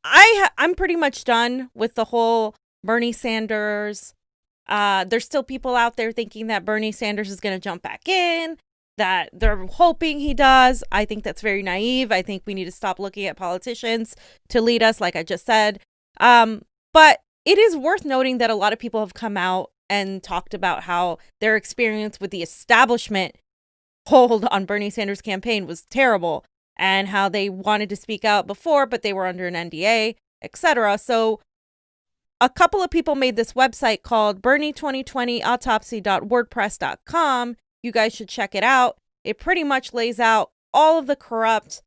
I'm pretty much done with the whole Bernie Sanders. There's still people out there thinking that Bernie Sanders is going to jump back in, that they're hoping he does. I think that's very naive. I think we need to stop looking at politicians to lead us, like I just said. But it is worth noting that a lot of people have come out and talked about how their experience with the establishment hold on Bernie Sanders' campaign was terrible, and how they wanted to speak out before, but they were under an NDA, etc. So a couple of people made this website called Bernie2020autopsy.wordpress.com. You guys should check it out. It pretty much lays out all of the corrupt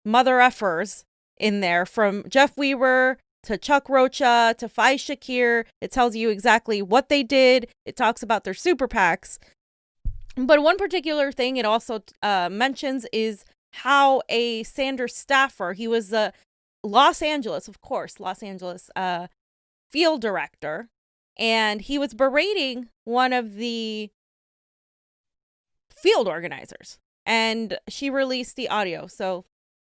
mother effers in there, from Jeff Weaver to Chuck Rocha to Faiz Shakir. It tells you exactly what they did. It talks about their super PACs. But one particular thing it also mentions is how a Sanders staffer, he was a Los Angeles field director, and he was berating one of the field organizers, and she released the audio. So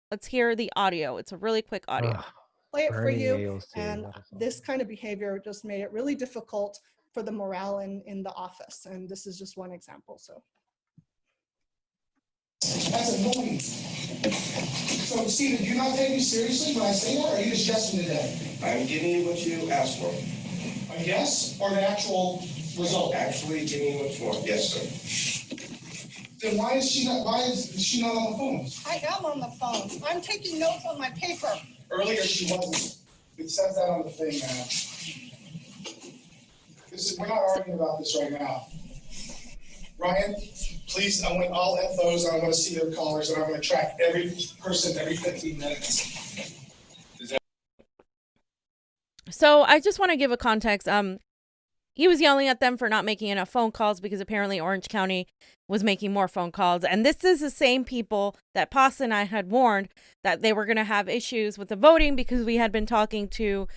let's hear the audio. It's a really quick audio. Play it for you, and this kind of behavior just made it really difficult for the morale in the office, and this is just one example. So that's annoying. So, Stephen, do you not take me seriously when I say that, or are you just jesting today? I'm giving you what you asked for. A yes, or the actual result? Actually giving you what you want. Yes, sir. Then why is she not on the phone? I am on the phone. I'm taking notes on my paper. Earlier she wasn't. It says that on the thing, man. We're not arguing about this right now. Ryan, please, I want all FOs, and I want to see their callers, and I'm going to track every person every 15 minutes. So I just want to give a context. He was yelling at them for not making enough phone calls because apparently Orange County was making more phone calls. And this is the same people that Pasta and I had warned that they were going to have issues with the voting, because we had been talking to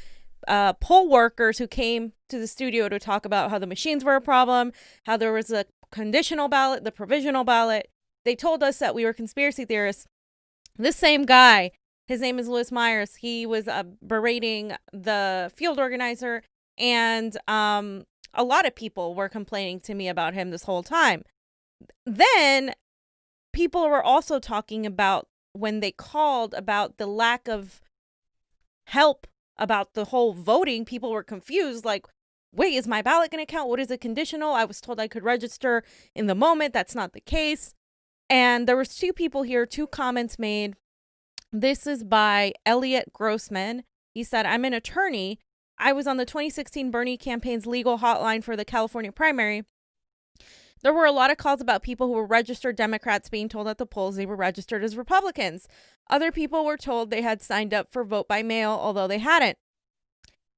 poll workers who came to the studio to talk about how the machines were a problem, how there was a conditional ballot, the provisional ballot. They told us that we were conspiracy theorists. This same guy, his name is Louis Myers, he was berating the field organizer, and a lot of people were complaining to me about him this whole time. Then people were also talking about when they called about the lack of help about the whole voting. People were confused, like, wait, is my ballot going to count? What is it conditional? I was told I could register in the moment. That's not the case. And there was two people here, two comments made. This is by Elliot Grossman. He said, I'm an attorney. I was on the 2016 Bernie campaign's legal hotline for the California primary. There were a lot of calls about people who were registered Democrats being told at the polls they were registered as Republicans. Other people were told they had signed up for vote by mail, although they hadn't.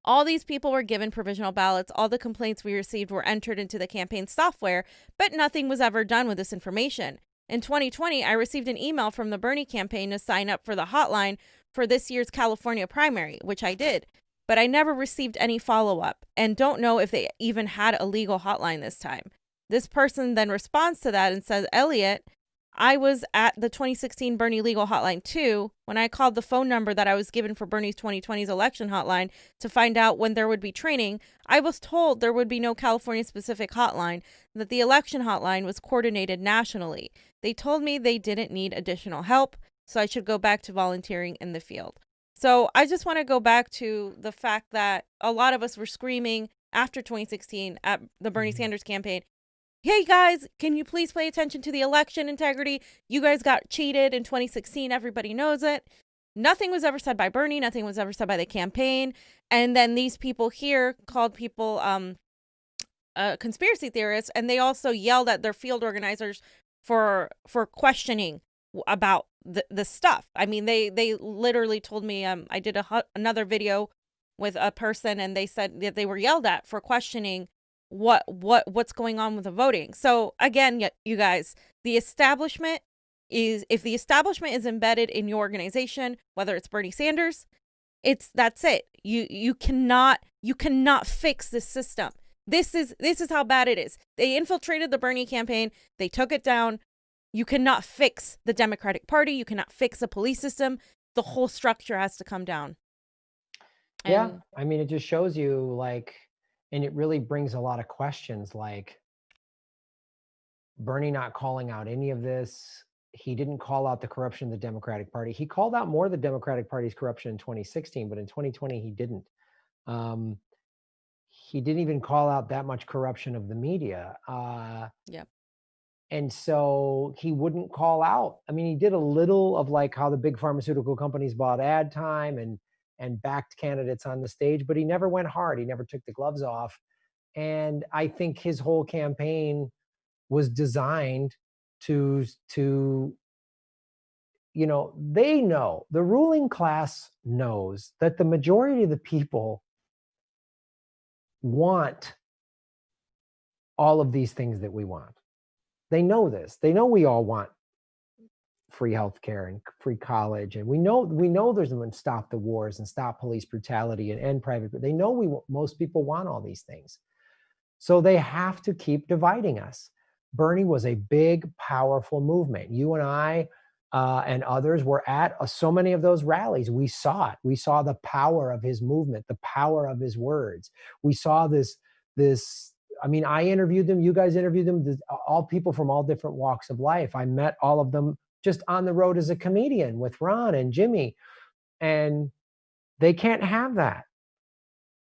All these people were given provisional ballots. All the complaints we received were entered into the campaign software, but nothing was ever done with this information. In 2020, I received an email from the Bernie campaign to sign up for the hotline for this year's California primary, which I did, but I never received any follow-up and don't know if they even had a legal hotline this time. This person then responds to that and says, Elliot, I was at the 2016 Bernie legal hotline too. When I called the phone number that I was given for Bernie's 2020's election hotline to find out when there would be training, I was told there would be no California specific hotline, that the election hotline was coordinated nationally. They told me they didn't need additional help, so I should go back to volunteering in the field. So I just want to go back to the fact that a lot of us were screaming after 2016 at the Bernie Sanders campaign, hey guys, can you please pay attention to the election integrity? You guys got cheated in 2016. Everybody knows it. Nothing was ever said by Bernie. Nothing was ever said by the campaign. And then these people here called people conspiracy theorists, and they also yelled at their field organizers for questioning about the stuff. I mean, they literally told me, I did another video with a person, and they said that they were yelled at for questioning what's going on with the voting. So again, you guys, the establishment is, if the establishment is embedded in your organization, whether it's Bernie Sanders, that's it. You cannot fix this system. This is how bad it is. They infiltrated the Bernie campaign. They took it down. You cannot fix the Democratic Party. You cannot fix the police system. The whole structure has to come down. Yeah, And I mean, it just shows you like, and it really brings a lot of questions like Bernie not calling out any of this. He didn't call out the corruption of the Democratic Party. He called out more of the Democratic Party's corruption in 2016, but in 2020, he didn't. Um, he didn't even call out that much corruption of the media. yep. And so he wouldn't call out. I mean, he did a little of like how the big pharmaceutical companies bought ad time and backed candidates on the stage, but he never went hard. He never took the gloves off. And I think his whole campaign was designed to they know, the ruling class knows that the majority of the people want all of these things that we want. They know this. They know we all want free healthcare and free college, and we know there's going to stop the wars and stop police brutality and end private. They know most people want all these things, so they have to keep dividing us. Bernie was a big, powerful movement. You and I and others were at so many of those rallies. We saw it. We saw the power of his movement, the power of his words. We saw this. I mean, I interviewed them. You guys interviewed them. All people from all different walks of life. I met all of them just on the road as a comedian with Ron and Jimmy, and they can't have that.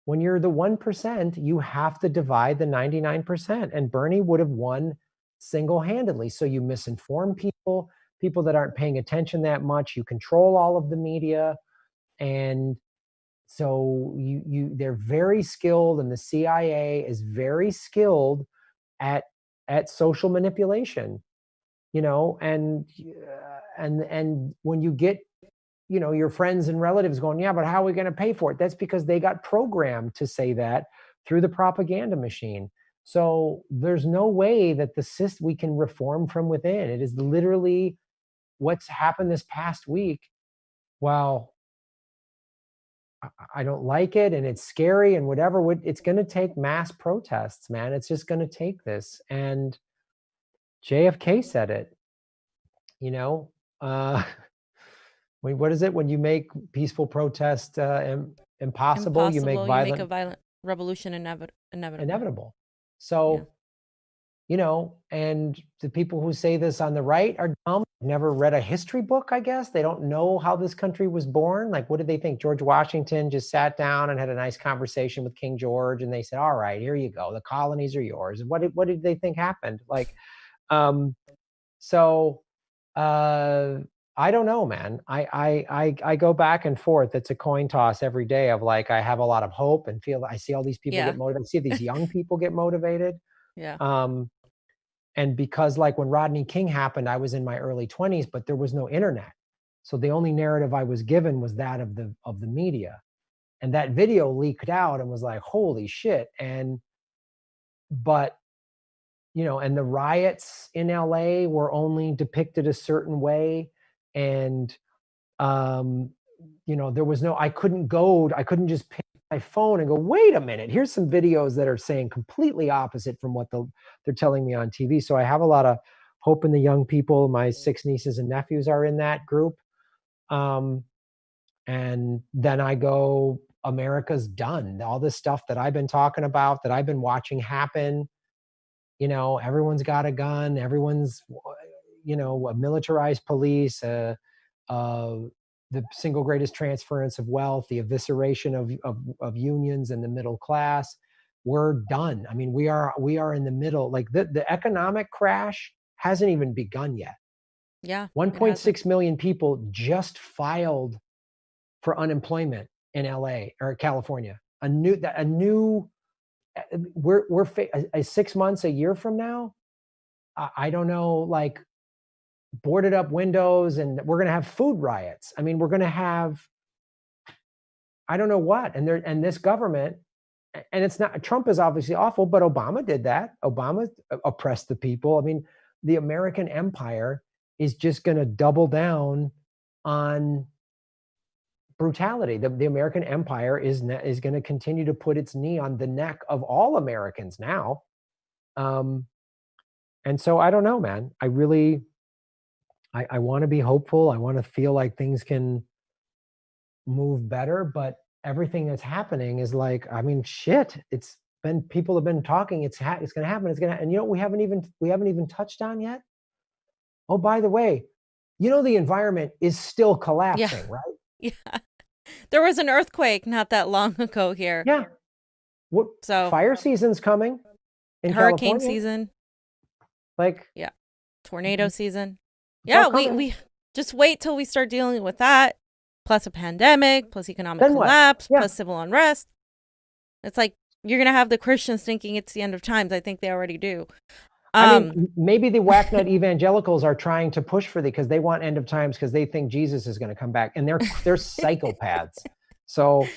When you're the 1%, you have to divide the 99%, and Bernie would have won single-handedly. So you misinform people that aren't paying attention that much. You control all of the media, and so they're very skilled, and the CIA is very skilled at social manipulation, and when you get your friends and relatives going, yeah, but how are we going to pay for it? That's because they got programmed to say that through the propaganda machine. So there's no way that the system we can reform from within. It is literally what's happened this past week. Well, I don't like it, and it's scary, and whatever. It's going to take mass protests, man. It's just going to take this. And JFK said it. What is it when you make peaceful protest impossible? You make a violent revolution inevitable. So, and the people who say this on the right are dumb. Never read a history book, I guess. They don't know how this country was born. Like, what did they think? George Washington just sat down and had a nice conversation with King George, and they said, all right, here you go. The colonies are yours. And what did they think happened? Like, I don't know, man. I go back and forth. It's a coin toss every day of like, I have a lot of hope and I see all these people get motivated. I see these young people get motivated. Yeah. And because like when Rodney King happened, I was in my early 20s, but there was no internet. So the only narrative I was given was that of the media. And that video leaked out and was like, holy shit. But and the riots in LA were only depicted a certain way. And, there was I couldn't just pick my phone and go, wait a minute, here's some videos that are saying completely opposite from what they're telling me on TV. So I have a lot of hope in the young people. My 6 nieces and nephews are in that group. And then I go, America's done. All this stuff that I've been talking about, that I've been watching happen, everyone's got a gun, everyone's, a militarized police, the single greatest transference of wealth, the evisceration of unions and the middle class. We're done. I mean, we are in the middle. Like the economic crash hasn't even begun yet. Yeah. 1.6 million people just filed for unemployment in LA or California. We're 6 months, a year from now, I don't know, like boarded up windows, and we're going to have food riots. I mean, we're going to have, I don't know what, and this government, and it's not, Trump is obviously awful, but Obama did that. Obama oppressed the people. I mean, the American empire is just going to double down on brutality. The American empire is going to continue to put its knee on the neck of all Americans now. And so I don't know, man. I really, I want to be hopeful. I want to feel like things can move better, but everything that's happening is like, I mean, shit, it's been, people have been talking, it's going to happen. It's going to, and you know, we haven't even touched on yet. Oh, by the way, you know, the environment is still collapsing, right? Yeah. There was an earthquake not that long ago here. Yeah. What, So fire season's coming in hurricane California. season. Like, yeah. Tornado season. it's all Yeah, coming. we just wait till we start dealing with that. Plus a pandemic, plus economic Then what? collapse, Yeah. plus civil unrest. It's like you're gonna have the Christians thinking it's the end of times. I think they already do. I mean, maybe the whacknut evangelicals are trying to push for because they want end of times because they think Jesus is going to come back, and they're psychopaths. So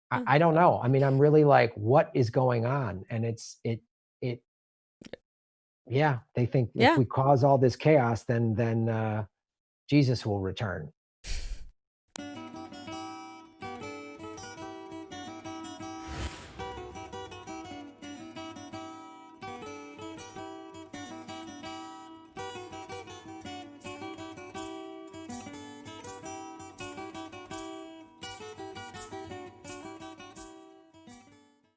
I don't know. I mean, I'm really like, what is going on? And yeah, they think if we cause all this chaos, then Jesus will return.